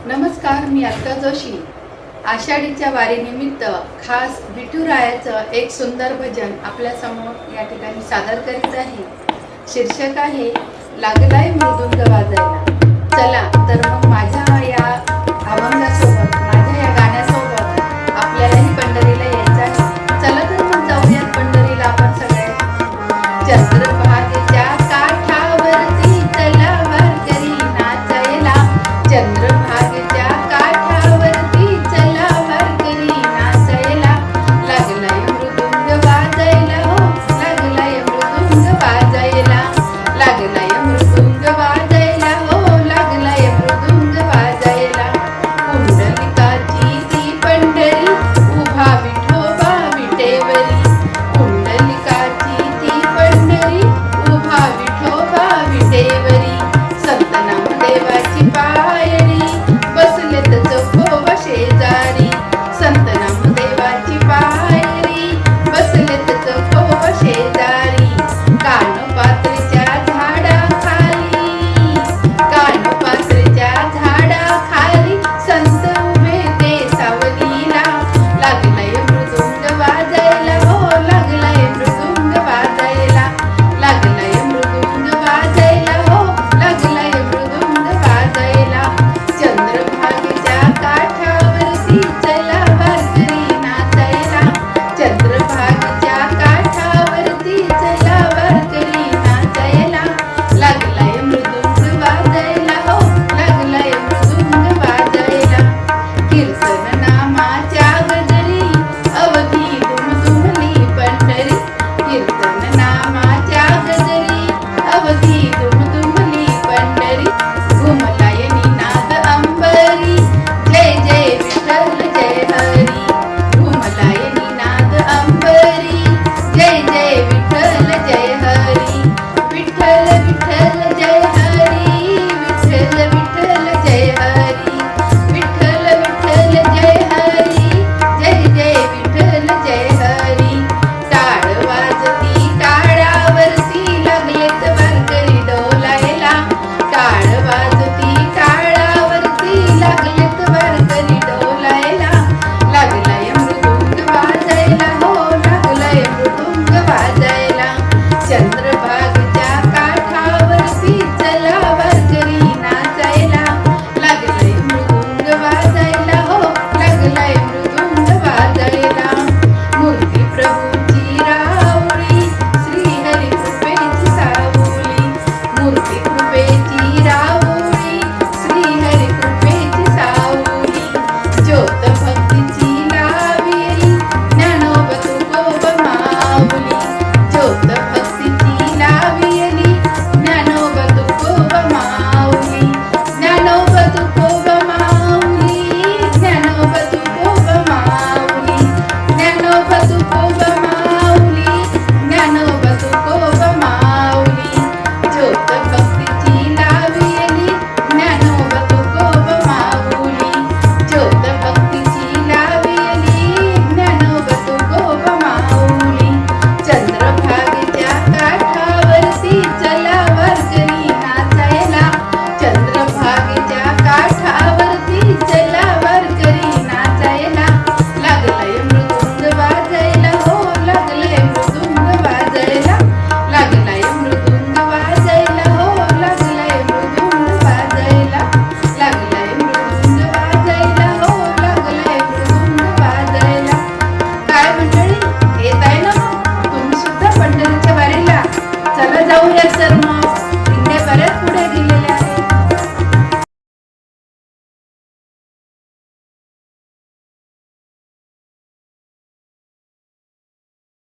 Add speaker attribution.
Speaker 1: नमस्कार, मी अक्का जोशी. आषाढीच्या वारीनिमित्त खास विठुरायाचं एक सुंदर भजन आपल्या समोर या ठिकाणी सादर करीत आहे. शीर्षक आहे लागलाय मृदुंग वाजायला. चला तर मग माझ्या या अभंगासोबत, माझ्या या गाण्यासोबत आपल्यालाही पंढरीला यायचं आहे. चला तर मग जाऊयात पंढरीला आपण सगळे. चंद्रभागेच्या काठावरती चला वारकरी नाचायला. चंद्रभागेच्या काठावरती चला वारकरी नाचायला. लागलाय मृदुंग वाजायला, हो लागलाय मृदुंग वाजायला. लागलाय मृदुंग वाजायला, हो लागलाय मृदुंग वाजायला. कुंडलिकाची ती पंढरी उभा विठोबा विटेवरी. कुंडलिकाची ती पंढरी उभा विठोबा विटेवरी. संत नामदेवाची पायरी बसलेत चकोबा शेजारी. संत नामदेवाची पायरी बसलेत चकोबा शेजारी. कानपात्रीच्या झाडाखाली, कानपात्रीच्या झाडाखाली संत उभे ते सावलीला. लागलाय मृदुंग वाजायला, हो लागलाय मृदुंग वाजायला. लागलाय मृदुंग वाजायला, हो लागलाय मृदुंग वाजायला. चंद्रभागेच्या काठावरती चला वारकरी नाचायला. चंद्रभागेच्या काठावरती चला वारकरी नाचायला. लागलाय मृदुंग वाजायला, हो लागलाय मृदुंग वाजायला. कीर्तन नामाच्या गजरी अवघी दुमदुमली पंढरी. कीर्तन नामाच्या गजरी अवघी दुमदुमली पंढरी. घुमलाय निनाद अंबरी, जय जय विठ्ठल जय हरी. घुमलाय निनाद अंबरी, जय जय विठ्ठल जय हरी. विठ्ठल विठ्ठल जय हरी, विठ्ठल विठ्ठल जय हरी. विठ्ठल विठ्ठल जय हरी, जय जय विठ्ठल जय हरी. टाळ वाजती टाळावरती लागलेत वारकरी डोलायला. टाळ वाजती टाळावरती लागलेत वारकरी डोलायला. लागलाय मृदुंग वाजायला, हो लागलाय मृदुंग वाजायला. चंद्रभागेच्या काठावरती चला वारकरी नाचायला. लागलाय मृदुंग वाजायला, हो लागलाय मृदुंग वाजायला. मूर्ती प्रभूची राऊळी, श्री हरी कृपेची सावली. मूर्ती कृपेची राऊळी, श्री हरी कृपेची सावली. ज्योत भक्तीची लाविली, ज्ञानोबा तुकोबा माऊली. ज्योत भक्तीची लाविली, ज्ञानोबा तुकोबा माऊली. ज्ञानोबा तुकोबा माऊली, ज्ञानोबा तुकोबा माऊली. ज्ञानोबा तुकोबा माऊली, ज्ञानोबा तुकोबा माऊली. ज्योत भक्तीची लाविली, ज्ञानोबा तुकोबा माऊली. ज्योत भक्तीची लाविली, ज्ञानोबा तुकोबा माऊली. चंद्रभागेच्या काठावरती चला वारकरी नाचायला. चंद्रभागेच्या काठावरती चला वारकरी नाचायला. लागलाय मृदुंग वाजायला, हो लागलाय मृदुंग वाजायला. लागलाय मृदुंग वाजायला, हो लागलाय मृदुंग वाजायला. लागलाय मृदुंग वाजायला, हो लागलाय मृदुंग वाजायला. काय मंडळी, येत आहे ना मग तुम्ही सुद्धा पंढरीच्या वारीला? चला जाऊया तर मग.